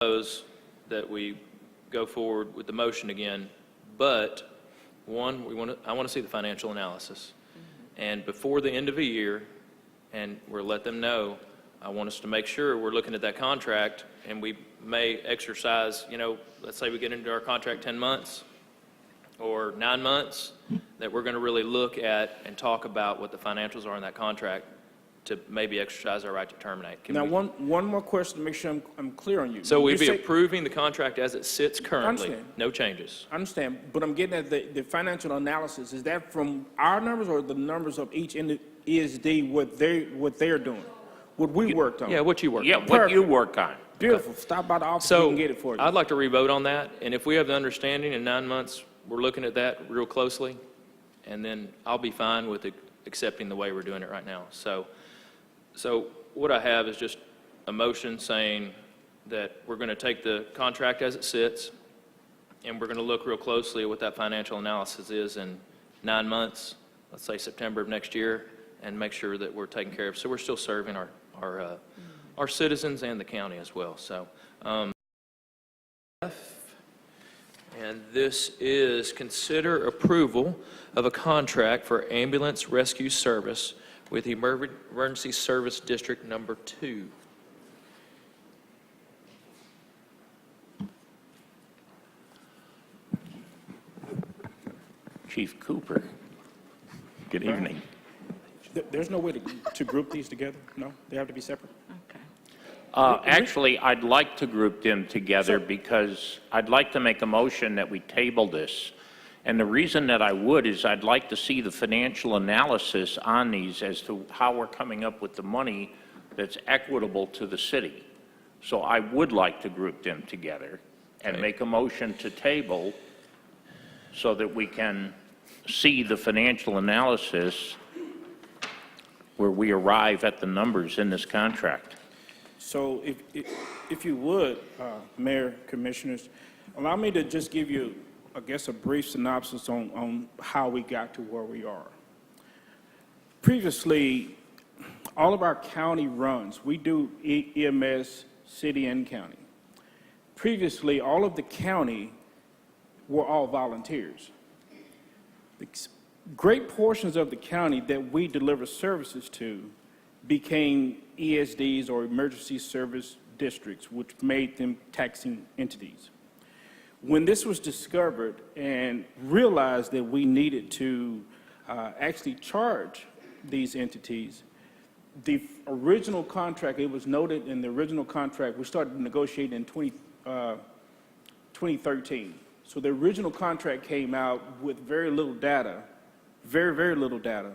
propose that we go forward with the motion again, but one, I want to see the financial analysis. And before the end of the year, and we'll let them know, I want us to make sure we're looking at that contract, and we may exercise, let's say we get into our contract 10 months or 9 months, that we're going to really look at and talk about what the financials are in that contract to maybe exercise our right to terminate. One more question to make sure I'm clear on you. So we'd be approving the contract as it sits currently, no changes. I understand, but I'm getting at the financial analysis. Is that from our numbers or the numbers of each ESD, what they're doing? What we worked on? Yeah, what you worked on. Yeah, what you work on. Beautiful. Okay. Stop by the office and we can get it for you. I'd like to re-vote on that, and if we have the understanding in 9 months, we're looking at that real closely, and then I'll be fine with accepting the way we're doing it right now. So what I have is just a motion saying that we're going to take the contract as it sits, and we're going to look real closely at what that financial analysis is in 9 months, let's say September of next year, and make sure that we're taken care of. So we're still serving our citizens and the county as well. So, and this is consider approval of a contract for ambulance rescue service with Emergency Service District Number 2. Chief Cooper, good evening. There's no way to group these together? No? They have to be separate? Okay. Actually, I'd like to group them together because I'd like to make a motion that we table this. And the reason that I would is I'd like to see the financial analysis on these as to how we're coming up with the money that's equitable to the city. So I would like to group them together and make a motion to table so that we can see the financial analysis where we arrive at the numbers in this contract. So if you would, Mayor, Commissioners, allow me to just give you, I guess, a brief synopsis on how we got to where we are. Previously, all of our county runs, we do EMS, city and county. Previously, all of the county were all volunteers. Great portions of the county that we deliver services to became ESDs or emergency service districts, which made them taxing entities. When this was discovered and realized that we needed to actually charge these entities, the original contract, it was noted in the original contract, we started negotiating in 2013. So the original contract came out with very little data, very little data,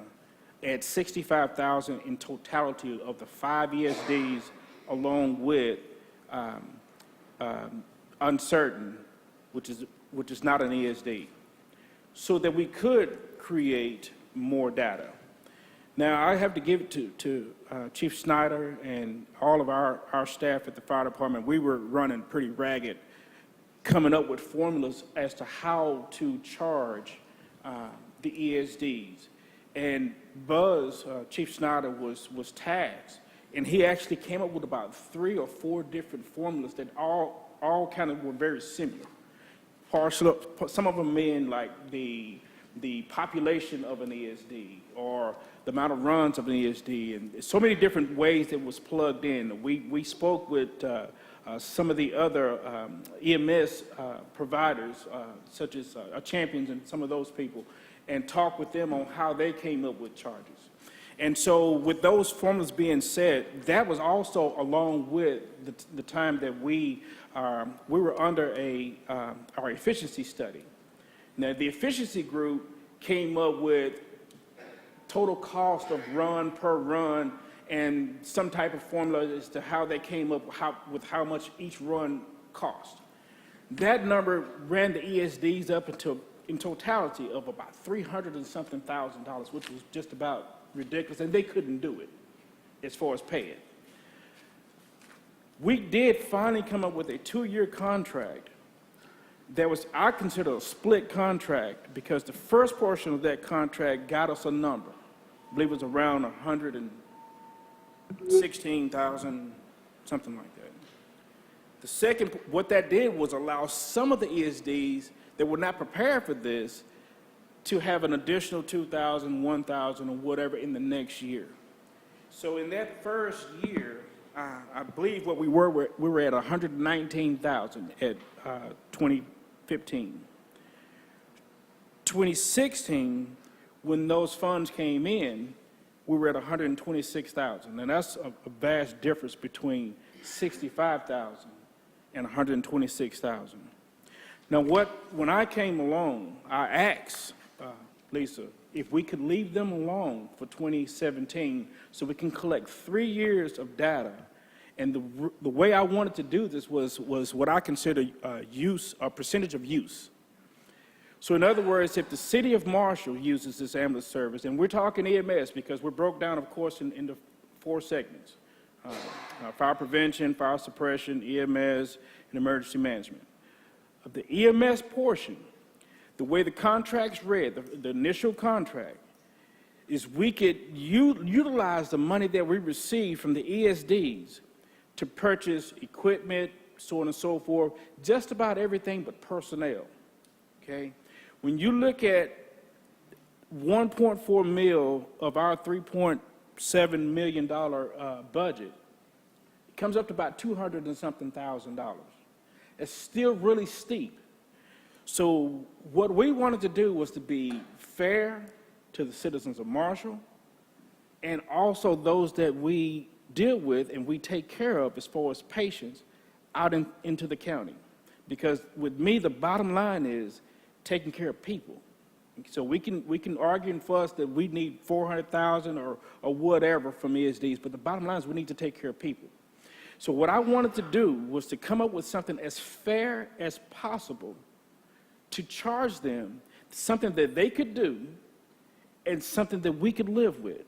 at $65,000 in totality of the 5 ESDs, along with uncertain, which is not an ESD, so that we could create more data. Now, I have to give it to Chief Snyder and all of our staff at the fire department. We were running pretty ragged, coming up with formulas as to how to charge the ESDs. And Buzz, Chief Snyder, was tasked, and he actually came up with about 3 or 4 different formulas that all kind of were very similar. Some of them mean like the population of an ESD or the amount of runs of an ESD, and so many different ways it was plugged in. We spoke with some of the other EMS providers, such as Champions and some of those people, and talk with them on how they came up with charges. And so with those formulas being said, that was also along with the time that we were under our efficiency study. Now, the efficiency group came up with total cost of run per run and some type of formula as to how they came up with how much each run cost. That number ran the ESDs up in totality of about $300 and something thousand, which was just about ridiculous, and they couldn't do it as far as paying. We did finally come up with a 2-year contract that was, I consider, a split contract, because the first portion of that contract got us a number. I believe it was around 116,000, something like that. The second, what that did was allow some of the ESDs that were not prepared for this to have an additional 2,000, 1,000, or whatever in the next year. So in that first year, I believe what we were at 119,000 at 2015. 2016, when those funds came in, we were at 126,000, and that's a vast difference between 65,000 and 126,000. Now, when I came along, I asked Lisa if we could leave them alone for 2017 so we can collect 3 years of data. And the way I wanted to do this was what I consider a percentage of use. So in other words, if the city of Marshall uses this ambulance service, and we're talking EMS because we're broke down, of course, into 4 segments, fire prevention, fire suppression, EMS, and emergency management. Of the EMS portion, the way the contract's read, the initial contract, is we could utilize the money that we receive from the ESDs to purchase equipment, so on and so forth, just about everything but personnel, okay? When you look at 1.4 mil of our $3.7 million budget, it comes up to about $200 and something thousand. It's still really steep. So what we wanted to do was to be fair to the citizens of Marshall and also those that we deal with and we take care of as far as patients out into the county. Because with me, the bottom line is taking care of people. So we can argue and fuss that we need 400,000 or whatever from ESDs, but the bottom line is we need to take care of people. So what I wanted to do was to come up with something as fair as possible to charge them something that they could do and something that we could live with.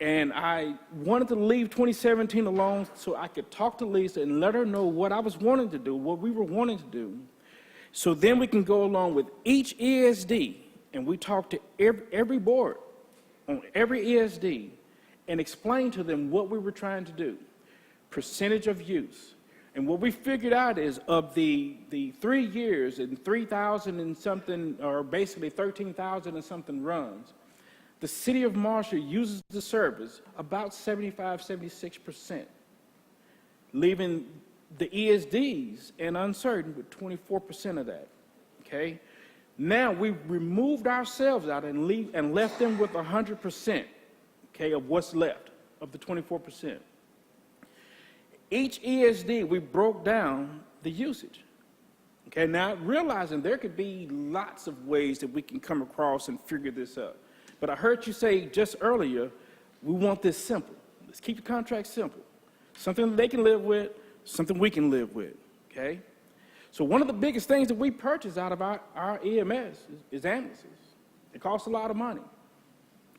And I wanted to leave 2017 alone so I could talk to Lisa and let her know what I was wanting to do, what we were wanting to do. So then we can go along with each ESD, and we talk to every board on every ESD and explain to them what we were trying to do, percentage of use. And what we figured out is of the 3 years and 3,000 and something, or basically 13,000 and something runs, the city of Marshall uses the service about 75, 76%, leaving the ESDs and uncertain with 24% of that, okay? Now we've removed ourselves out and left them with 100%, okay, of what's left of the 24%. Each ESD, we broke down the usage. Okay, now realizing there could be lots of ways that we can come across and figure this out. But I heard you say just earlier, we want this simple. Let's keep the contract simple. Something that they can live with, something we can live with, okay? So one of the biggest things that we purchase out of our EMS is ambulances. It costs a lot of money.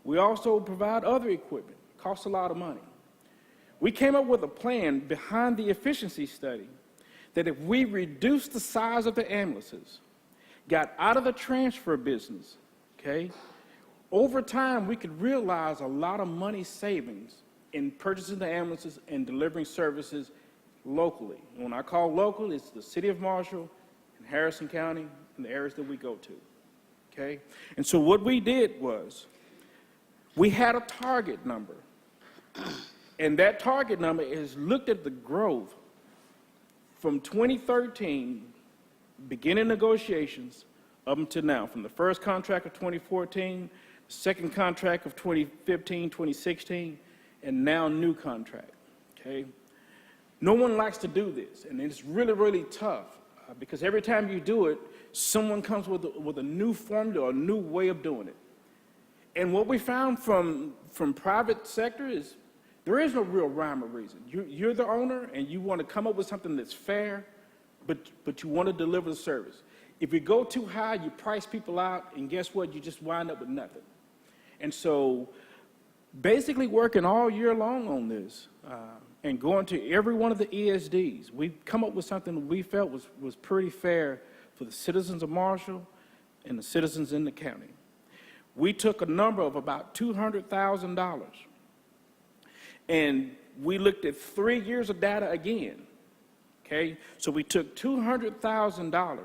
We also provide other equipment. It costs a lot of money. We came up with a plan behind the efficiency study that if we reduce the size of the ambulances, got out of the transfer business, okay, over time we could realize a lot of money savings in purchasing the ambulances and delivering services locally. And when I call local, it's the city of Marshall and Harrison County and the areas that we go to, okay? And so what we did was we had a target number. And that target number is looked at the growth from 2013, beginning negotiations, up until now, from the first contract of 2014, the second contract of 2015, 2016, and now new contract, okay? No one likes to do this, and it's really, really tough because every time you do it, someone comes with a new formula or a new way of doing it. And what we found from private sector is there is no real rhyme or reason. You're the owner, and you want to come up with something that's fair, but you want to deliver the service. If you go too high, you price people out, and guess what? You just wind up with nothing. And so basically working all year long on this and going to every one of the ESDs, we've come up with something that we felt was pretty fair for the citizens of Marshall and the citizens in the county. We took a number of about $200,000, and we looked at 3 years of data again, okay? So we took $200,000.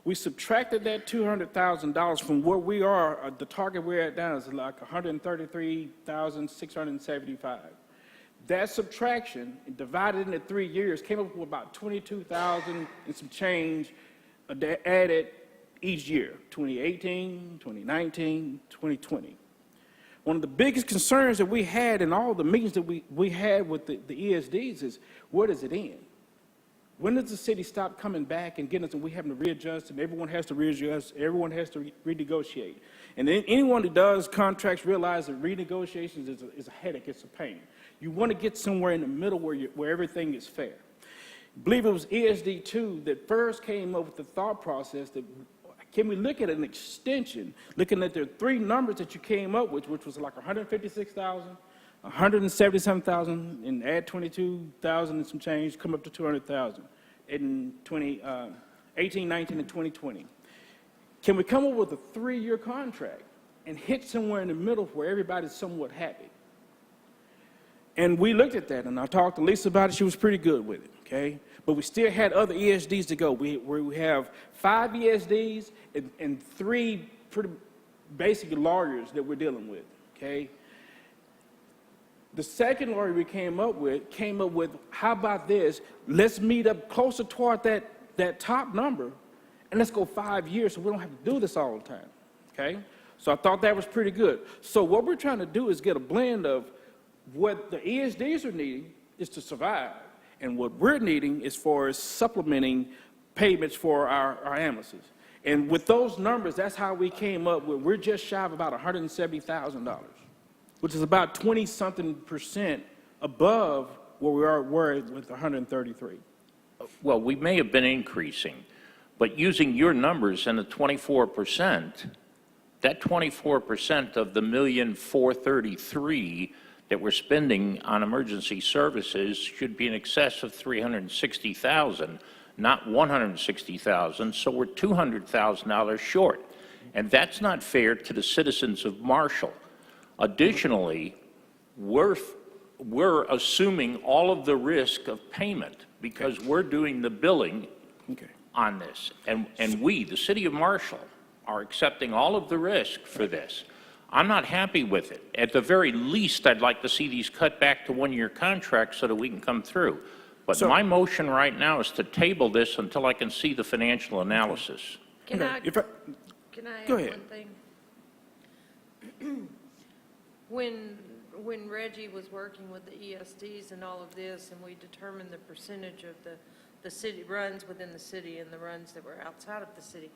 We subtracted that $200,000 from where we are, the target we're at now is like $133,675. That subtraction, divided into 3 years, came up with about $22,000 and some change added each year, 2018, 2019, 2020. One of the biggest concerns that we had in all the meetings that we had with the ESDs is, where does it end? When does the city stop coming back and getting us, and we having to readjust, and everyone has to readjust, everyone has to renegotiate? And then anyone who does contracts realize that renegotiations is a headache, it's a pain. You want to get somewhere in the middle where everything is fair. I believe it was ESD 2 that first came up with the thought process that, can we look at an extension, looking at the 3 numbers that you came up with, which was like 156,000, 177,000, and add 22,000 and some change, come up to 200,000 in 2018, 19, and 2020. Can we come up with a 3-year contract and hit somewhere in the middle where everybody's somewhat happy? And we looked at that, and I talked to Lisa about it. She was pretty good with it, okay? But we still had other ESDs to go. We have 5 ESDs and 3 pretty basic lawyers that we're dealing with, okay? The second lawyer we came up with, how about this? Let's meet up closer toward that top number, and let's go 5 years so we don't have to do this all the time, okay? So I thought that was pretty good. So what we're trying to do is get a blend of what the ESDs are needing is to survive, and what we're needing as far as supplementing payments for our ambulances. And with those numbers, that's how we came up with, we're just shy of about $170,000. Which is about 20-something% above where we were with 133. Well, we may have been increasing, but using your numbers and the 24%, that 24% of the $1,433,000 that we're spending on emergency services should be in excess of $360,000, not $160,000, so we're $200,000 short. And that's not fair to the citizens of Marshall. Additionally, we're assuming all of the risk of payment because we're doing the billing on this. And we, the city of Marshall, are accepting all of the risk for this. I'm not happy with it. At the very least, I'd like to see these cut back to 1-year contracts so that we can come through. But my motion right now is to table this until I can see the financial analysis. Can I Go add ahead. one thing? When Reggie was working with the ESDs and all of this, and we determined the percentage of the city runs within the city and the runs that were outside of the city,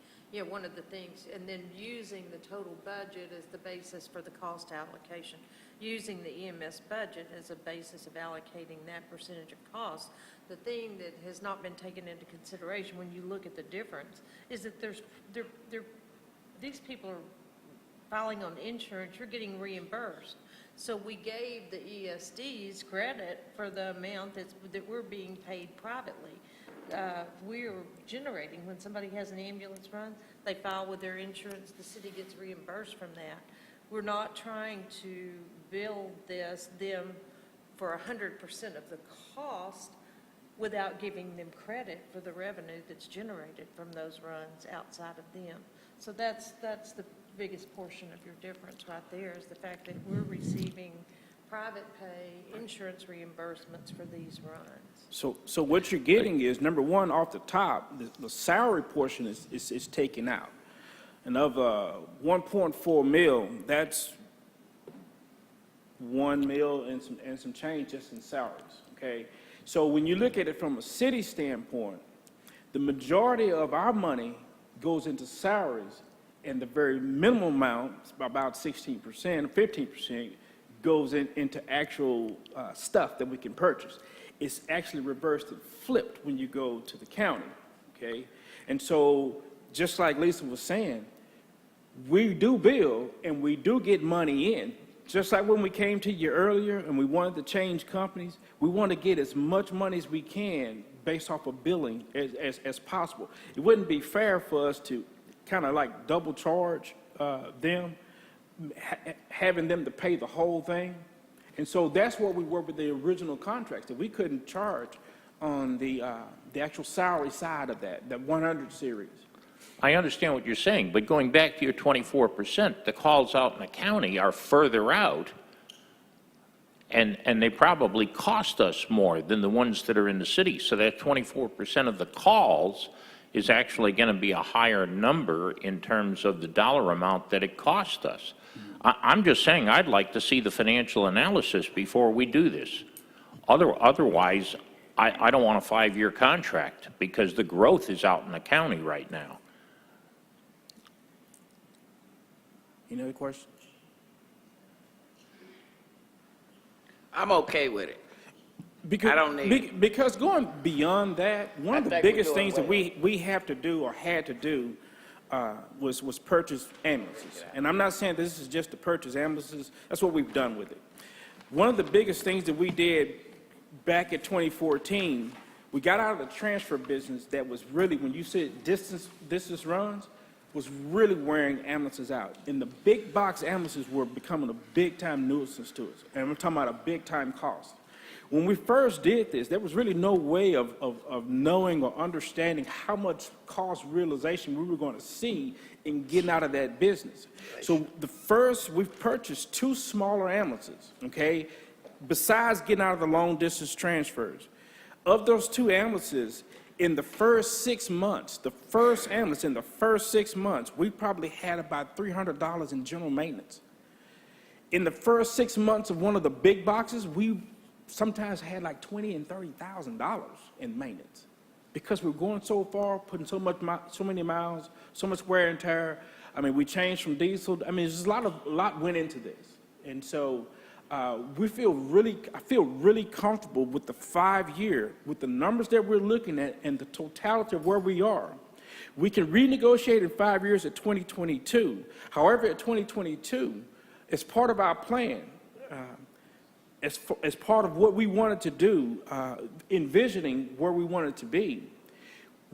one of the things, and then using the total budget as the basis for the cost allocation, using the EMS budget as a basis of allocating that percentage of cost, the thing that has not been taken into consideration when you look at the difference is that these people are filing on insurance, you're getting reimbursed. So we gave the ESDs credit for the amount that we're being paid privately. We're generating, when somebody has an ambulance run, they file with their insurance, the city gets reimbursed from that. We're not trying to bill them for 100% of the cost without giving them credit for the revenue that's generated from those runs outside of them. So that's the biggest portion of your difference right there, is the fact that we're receiving private pay insurance reimbursements for these runs. So what you're getting is, number one, off the top, the salary portion is taken out. And of 1.4 mil, that's 1 mil and some change just in salaries, okay? So when you look at it from a city standpoint, the majority of our money goes into salaries, and the very minimum amount, about 16%, 15%, goes into actual stuff that we can purchase. It's actually reversed and flipped when you go to the county, okay? And so, just like Lisa was saying, we do bill and we do get money in. Just like when we came to you earlier and we wanted to change companies, we want to get as much money as we can based off of billing as possible. It wouldn't be fair for us to kind of like double charge them, having them to pay the whole thing. And so that's where we were with the original contracts, that we couldn't charge the actual salary side of that, the 100 series. I understand what you're saying, but going back to your 24%, the calls out in the county are further out, and they probably cost us more than the ones that are in the city. So that 24% of the calls is actually going to be a higher number in terms of the dollar amount that it cost us. I'm just saying I'd like to see the financial analysis before we do this. Otherwise, I don't want a 5-year contract because the growth is out in the county right now. Any other questions? I'm okay with it. Because, I don't need because going beyond that, one of the think we're biggest doing things that well. we have to do or had to do was purchase ambulances. And I'm not saying this is just to purchase ambulances. That's what we've done with it. One of the biggest things that we did back in 2014, we got out of the transfer business that was really, when you said distance runs, was really wearing ambulances out. And the big box ambulances were becoming a big time nuisance to us. And we're talking about a big time cost. When we first did this, there was really no way of knowing or understanding how much cost realization we were going to see in getting out of that business. So we've purchased 2 smaller ambulances, okay, besides getting out of the long distance transfers. Of those 2 ambulances, in the first 6 months, the first ambulance in the first 6 months, we probably had about $300 in general maintenance. In the first 6 months of one of the big boxes, we sometimes had like $20,000 and $30,000 in maintenance because we're going so far, putting so many miles, so much wear and tear. I mean, we changed from diesel. I mean, there's a lot went into this, and so I feel really comfortable with the 5-year, with the numbers that we're looking at, and the totality of where we are. We can renegotiate in 5 years at 2022. However, at 2022, as part of our plan. As part of what we wanted to do, envisioning where we wanted to be,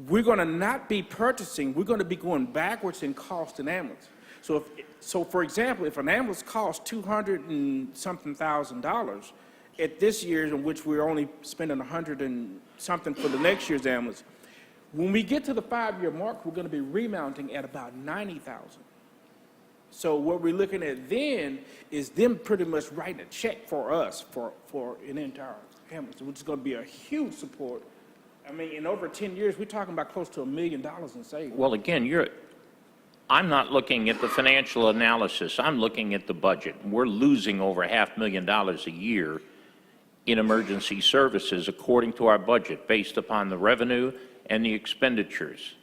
we're going to not be purchasing, we're going to be going backwards in cost in ambulance. So for example, if an ambulance costs $200 and something thousand, at this year in which we're only spending $100 and something for the next year's ambulance, when we get to the 5-year mark, we're going to be remounting at about $90,000. So what we're looking at then is them pretty much writing a check for us for an entire ambulance, which is going to be a huge support. I mean, in over 10 years, we're talking about close to $1 million in savings. Well, again, I'm not looking at the financial analysis. I'm looking at the budget. We're losing over $500,000 a year in emergency services according to our budget based upon the revenue and the expenditures.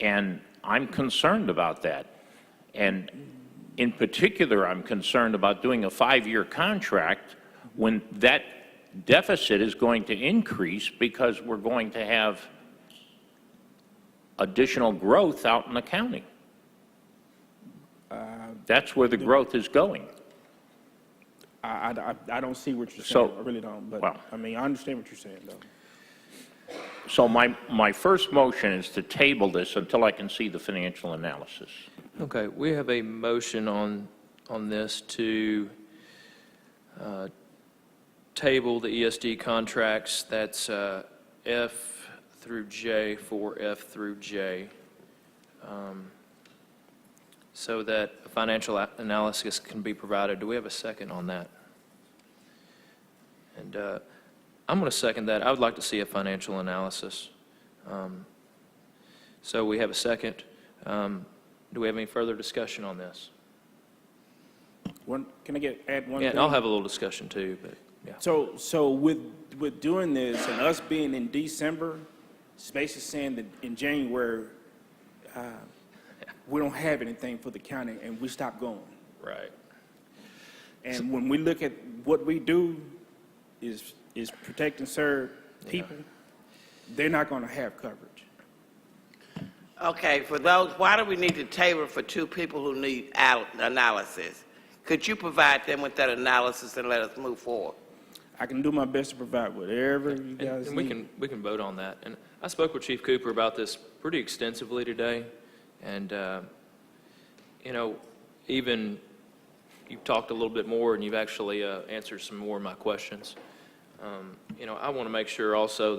And I'm concerned about that. And in particular, I'm concerned about doing a 5-year contract when that deficit is going to increase because we're going to have additional growth out in the county. That's where the growth is going. I don't see what you're saying. So, I really don't. But well, I mean, I understand what you're saying, though. So my first motion is to table this until I can see the financial analysis. Okay, we have a motion on this to table the ESD contracts. That's F through J for F through J, so that a financial analysis can be provided. Do we have a second on that? And I'm going to second that. I would like to see a financial analysis. So we have a second. Do we have any further discussion on this? Can I add one Yeah, thing? and I'll have a little discussion too, but yeah. So with doing this and us being in December, it's basically saying that in January, we don't have anything for the county and we stop going. Right. And when we look at what we do is protect and serve people, they're not going to have coverage. Okay, for those, why do we need to table for 2 people who need analysis? Could you provide them with that analysis and let us move forward? I can do my best to provide whatever you guys And need. we can vote on that. And I spoke with Chief Cooper about this pretty extensively today, and even you've talked a little bit more, and you've actually answered some more of my questions. I want to make sure also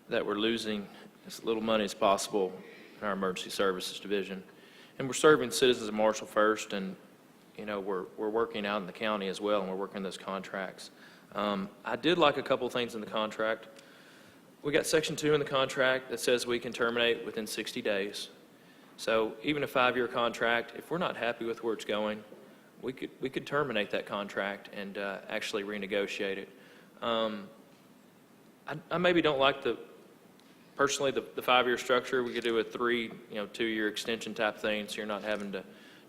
that we're losing as little money as possible in our emergency services division. And we're serving citizens of Marshall first, and, we're working out in the county as well, and we're working those contracts. I did like a couple of things in the contract. We got Section 2 in the contract that says we can terminate within 60 days. So even a 5-year contract, if we're not happy with where it's going, we could terminate that contract and actually renegotiate it. I maybe don't like personally the 5-year structure. We could do a 2-year extension type thing, so you're not having to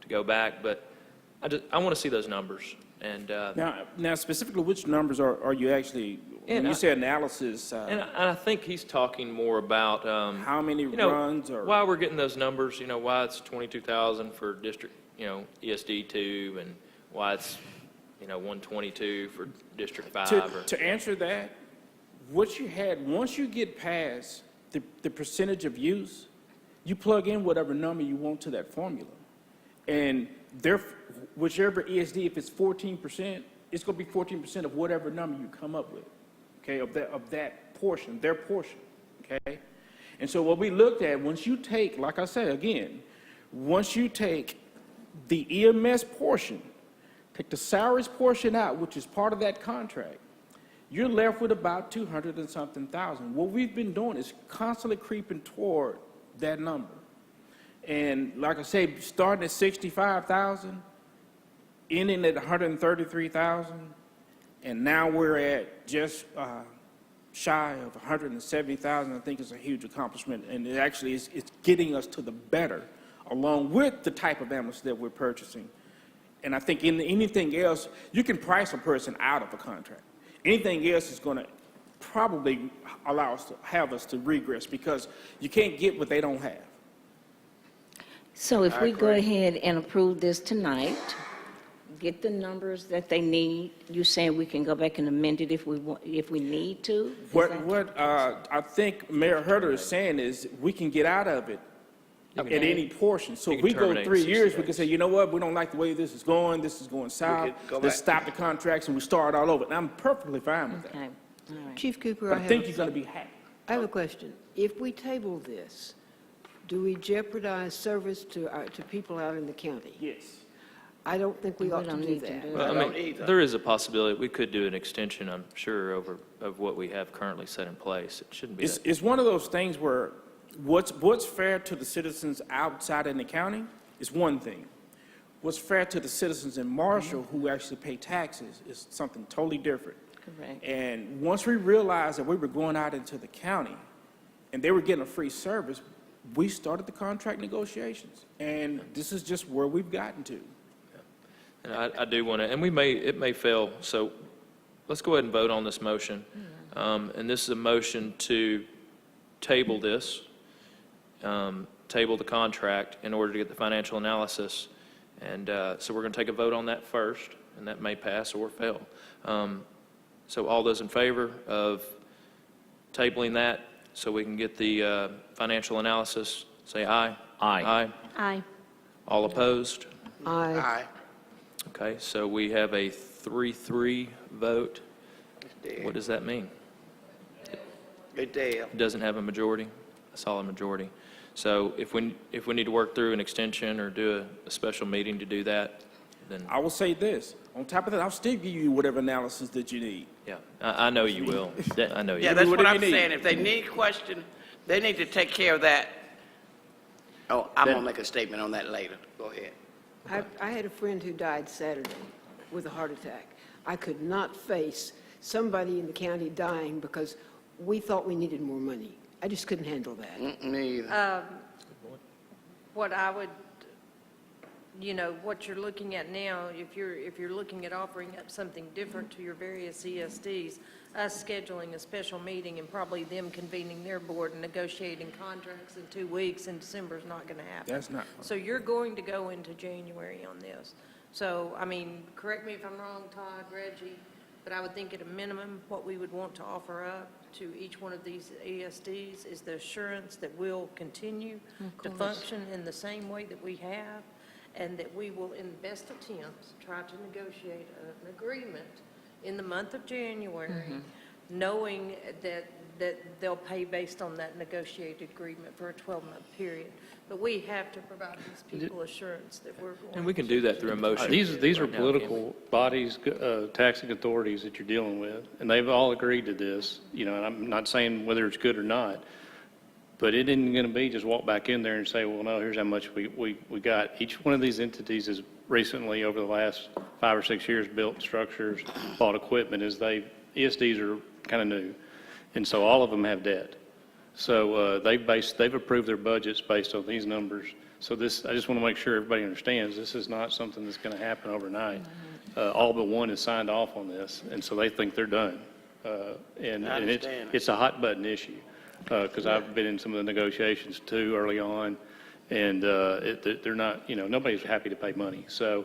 go back. But I want to see those numbers. And Now, specifically, which numbers are you actually, when you say analysis, and I think he's talking more about how many runs or? why we're getting those numbers. Why it's 22,000 for district, ESD 2, and why it's 122 for District 5. To answer that, what you had, once you get past the percentage of use, you plug in whatever number you want to that formula. And whichever ESD, if it's 14%, it's going to be 14% of whatever number you come up with, okay, of that portion, their portion, okay? And so what we looked at, once you take, like I said, again, once you take the EMS portion, take the salaries portion out, which is part of that contract, you're left with about 200 and something thousand. What we've been doing is constantly creeping toward that number. And like I say, starting at 65,000, ending at 133,000, and now we're at just shy of 170,000. I think it's a huge accomplishment, and it actually is it's getting us to the better, along with the type of ambulance that we're purchasing. And I think in anything else, you can price a person out of a contract. Anything else is going to probably allow us to have us to regress, because you can't get what they don't have. So if we go ahead and approve this tonight, get the numbers that they need, you saying we can go back and amend it if we need to? What I think Mayor Hurta is saying is we can get out of it at any portion. So You if can we go terminate 3 in 60 years, we can days. say, you know what, we don't like the way this is going south, could go let's back. stop the contracts and we start all over. And I'm perfectly fine with that. Okay, all right. Chief Cooper, But I think you're going to be happy. I have a question. If we table this, do we jeopardize service to people out in the county? Yes. I don't think we We ought to don't do need to that. do Well, I don't either. there is a possibility we could do an extension, I'm sure, of what we have currently set in place. It shouldn't be that. It's one of those things where what's fair to the citizens outside in the county is one thing. What's fair to the citizens in Marshall who actually pay taxes is something totally different. Correct. And once we realized that we were going out into the county and they were getting a free service, we started the contract negotiations. And this is just where we've gotten to. And I do want to, and it may fail, so let's go ahead and vote on this motion. And this is a motion to table this, table the contract in order to get the financial analysis. And so we're going to take a vote on that first, and that may pass or fail. So all those in favor of tabling that so we can get the financial analysis, say aye. Aye. Aye. Aye. All opposed? Aye. Okay, so we have a 3-3 vote. It's dead. What does that mean? It's dead. It doesn't have a majority, a solid majority. So if we need to work through an extension or do a special meeting to do that, then, I will say this, on top of that, I'll still give you whatever analysis that you need. yeah, I know you will. I know you Yeah, will. that's what whatever I'm you need. saying. If they need question, they need to take care of that. Oh, I'm going to make a statement on that later. Go ahead. I had a friend who died Saturday with a heart attack. I could not face somebody in the county dying because we thought we needed more money. I just couldn't handle that. Me either. What I would, what you're looking at now, if you're looking at offering up something different to your various ESDs, us scheduling a special meeting and probably them convening their board and negotiating contracts in 2 weeks in December is not going to happen. That's not. So you're going to go into January on this. So, correct me if I'm wrong, Todd, Reggie, but I would think at a minimum, what we would want to offer up to each one of these ESDs is the assurance that we'll continue to function in the same way that we have, and that we will, in best attempts, try to negotiate an agreement in the month of January, knowing that they'll pay based on that negotiated agreement for a 12-month period. But we have to provide these people assurance that we're going. And we can do that through a motion. These are right now, can't we? political bodies, taxing authorities that you're dealing with, and they've all agreed to this, you know, and I'm not saying whether it's good or not, but it isn't going to be just walk back in there and say, well, no, here's how much we got. Each one of these entities has recently, over the last 5 or 6 years, built structures, bought equipment, ESDs are kind of new, and so all of them have debt. So they've approved their budgets based on these numbers. So this, I just want to make sure everybody understands, this is not something that's going to happen overnight. All but one has signed off on this, and so they think they're done. And it's a hot button issue, because I've been in some of the negotiations too early on, and they're not, you know, nobody's happy to pay money. So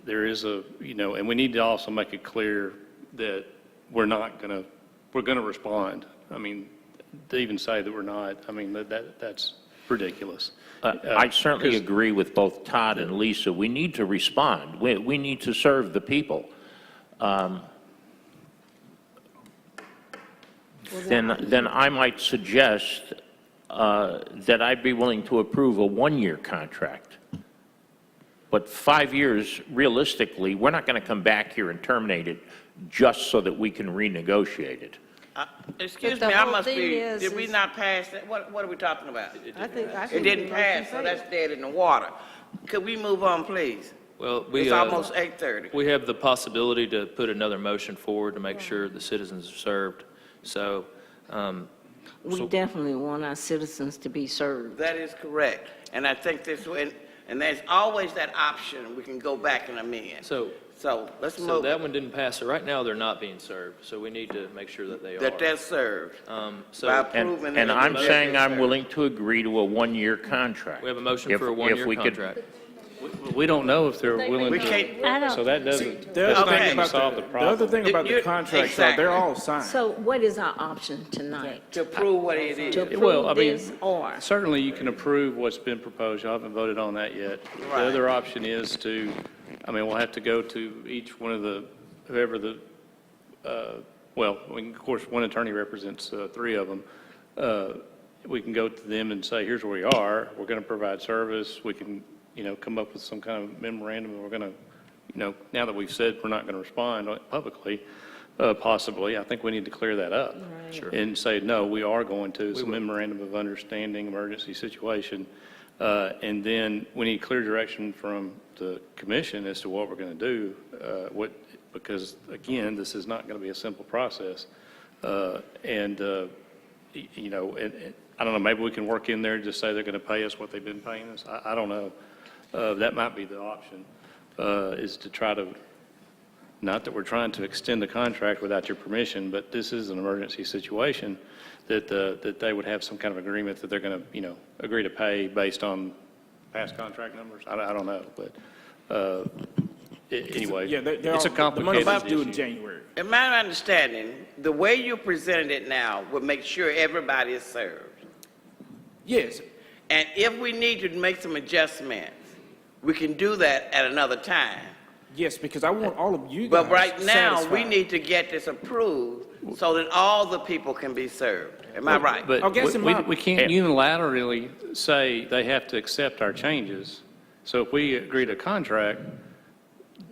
there is a, you know, and we need to also make it clear that we're going to respond. I mean, to even say that we're not, I mean, that's ridiculous. I certainly agree with both Todd and Lisa. We need to respond. We need to serve the people. Then I might suggest that I'd be willing to approve a one-year contract. But 5 years, realistically, we're not going to come back here and terminate it just so that we can renegotiate it. Excuse But the me, I whole must thing be, is- did we not pass that? What are we talking about? I think It didn't pass, so that's dead in the water. Could we move on, please? Well, It's almost 8:30. we have the possibility to put another motion forward to make sure the citizens are served. So, We definitely want our citizens to be served. That is correct. And I think this, and there's always that option, we can go back and amend. so So let's So move, that one didn't pass, so right now they're not being served, so we need to make sure that they are. that they're served. By So approving. And it, I'm they're saying I'm served. willing to agree to a one-year contract. we have a motion If- for a if one-year we could- contract. We don't know if they're willing We to, can't, so that doesn't, The other that's not Okay. thing going to solve about the the other problem. thing about the You- contracts are exactly. they're all signed. So what is our option tonight? to prove what it is. To Well, I approve mean, this or? certainly you can approve what's been proposed. You haven't voted on that yet. The Right. other option is to, I mean, we'll have to go to each one of the, whoever the, well, of course, one attorney represents 3 of them. We can go to them and say, here's where we are. We're going to provide service. We can, you know, come up with some kind of memorandum, and we're going to, you know, now that we've said we're not going to respond publicly, possibly, I think we need to clear that up. Sure. And say, no, we are going to, it's a memorandum of understanding, emergency situation. And then we need clear direction from the commission as to what we're going to do, because again, this is not going to be a simple process. You know, and I don't know, maybe we can work in there and just say they're going to pay us what they've been paying us. I don't know. That might be the option, is to try to, not that we're trying to extend the contract without your permission, but this is an emergency situation, that they would have some kind of agreement that they're going to, you know, agree to pay based on past contract numbers. I don't know, but anyway, Yeah, it's a the complicated money's due in issue. January. In my understanding, the way you presented it now would make sure everybody is served. Yes, And if we need to make some adjustments, we can do that at another time. yes, because I want all of you guys But right now, we satisfied. need to get this approved so that all the people can be served. Am I right? But I guess in my- we can't unilaterally say they have to accept our changes. So if we agree to a contract,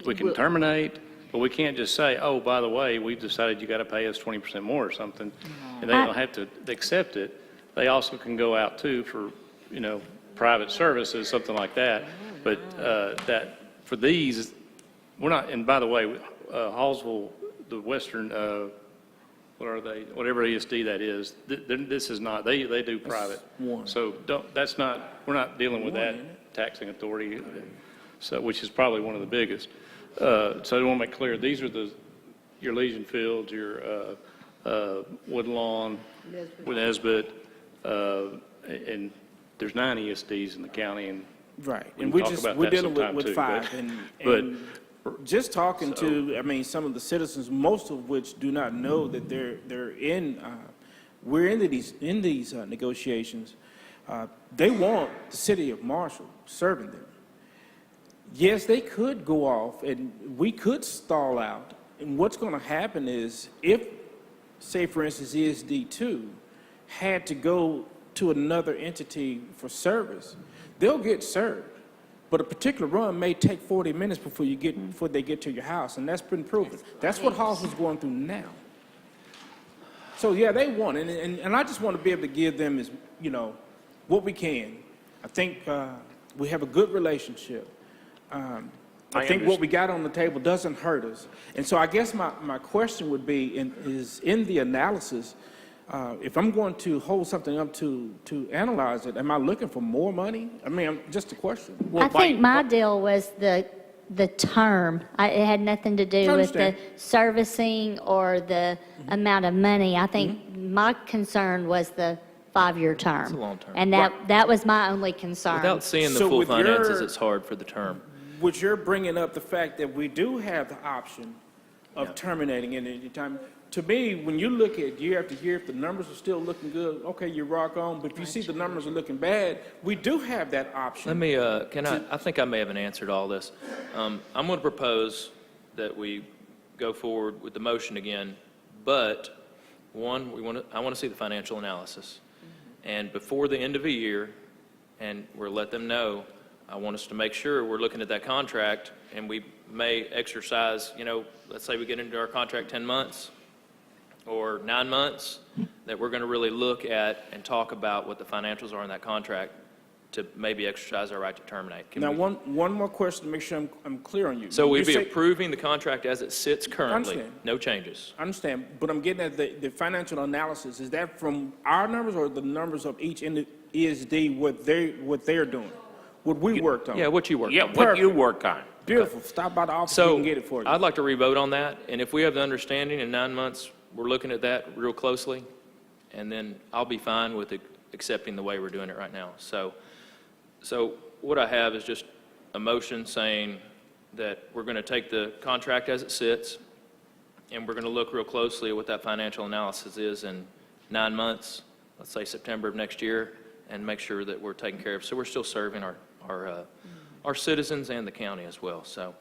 we can terminate, but we can't just say, oh, by the way, we've decided you got to pay us 20% more or something, and they don't have to accept it. They also can go out too for, you know, private services, something like that. But that, for these, we're not, and by the way, Hallsville, the Western, what are they, whatever ESD that is, this is not, they do private. one. So that's not, we're not dealing with that taxing authority, so, which is probably one of the biggest. So I want to make clear, these are your Legion Fields, your Woodlawn, Nesbit, and there's 9 ESDs in the county, and Right, we and can talk about we're that dealing sometime with too, 5, but- and just talking to, I mean, some of the citizens, most of which do not know that they're in, we're in these negotiations. They want the city of Marshall serving them. yes, they could go off and we could stall out. And what's going to happen is if, say, for instance, ESD2 had to go to another entity for service, they'll get served. But a particular run may take 40 minutes before they get to your house, and that's been proven. That's what Hawes is going through now. So yeah, they want it, and I just want to be able to give them what we can. I think we have a good relationship. I think what we got on the table doesn't hurt us. And so I guess my question would be, is in the analysis, if I'm going to hold something up to analyze it, am I looking for more money? I mean, just a question. I think my deal was the term. It had nothing to do with the servicing or the amount of money. I think my concern was the 5-year term. It's a long term. And that was my only concern. Without seeing the So full with finances, it's hard for the term. Which you're bringing up the fact that we do have the option of terminating at any time. To me, when you look at year after year, if the numbers are still looking good, okay, you rock on. But if you see the numbers are looking bad, we do have that option. Let me, I think I may have an answer to all this. I'm going to propose that we go forward with the motion again, but one, I want to see the financial analysis. And before the end of the year, and we'll let them know, I want us to make sure we're looking at that contract, and we may exercise, let's say we get into our contract 10 months or 9 months, that we're going to really look at and talk about what the financials are in that contract to maybe exercise our right to terminate. Now, one more question to make sure I'm clear on you. So we'd be You say- approving the contract as it sits currently, Understand. no changes. I understand, but I'm getting at the financial analysis. Is that from our numbers or the numbers of each ESD, what they're doing? What we worked on? Yeah, what you work Yeah, on. what you work on. Beautiful. Stop by the office, we So can get it for you. I'd like to revote on that, and if we have the understanding in 9 months, we're looking at that real closely, and then I'll be fine with accepting the way we're doing it right now. So what I have is just a motion saying that we're going to take the contract as it sits, and we're going to look real closely at what that financial analysis is in 9 months, let's say September of next year, and make sure that we're taken care of. So we're still serving our citizens and the county as well. So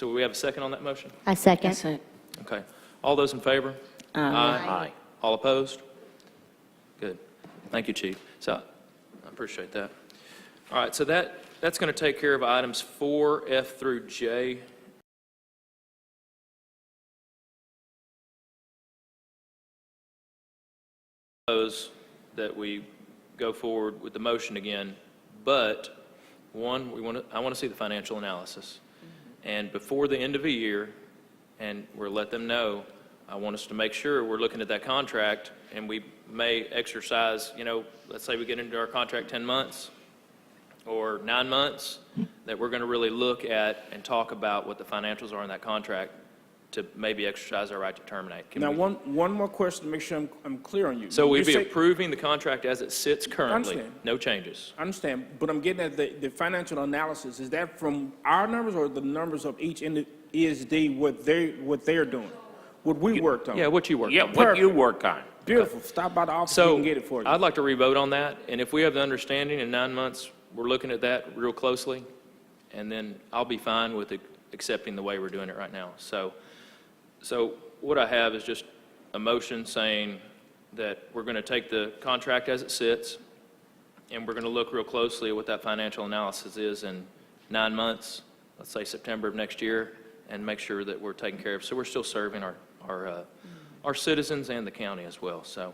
we have a second on that motion? I second. That's it. Okay. All those in favor? Aye. All opposed? Good. Thank you, Chief. So I appreciate that. All right, so that's going to take care of items 4F through J. Propose that we go forward with the motion again, but one, I want to see the financial analysis. And before the end of the year, and we'll let them know, I want us to make sure we're looking at that contract, and we may exercise, let's say we get into our contract 10 months or 9 months, that we're going to really look at and talk about what the financials are in that contract to maybe exercise our right to terminate. Now, one more question to make sure I'm clear on you. So we'd be You say- approving the contract as it sits currently, Understand. no changes. I understand, but I'm getting at the financial analysis. Is that from our numbers or the numbers of each ESD, what they're doing? What we worked on? Yeah, what you work Yeah, on. what you work on. Beautiful. Stop by the office, we So can get it for you. I'd like to revote on that, and if we have the understanding in 9 months, we're looking at that real closely, and then I'll be fine with accepting the way we're doing it right now. So what I have is just a motion saying that we're going to take the contract as it sits, and we're going to look real closely at what that financial analysis is in 9 months, let's say September of next year, and make sure that we're taken care of. So we're still serving our citizens and the county as well. So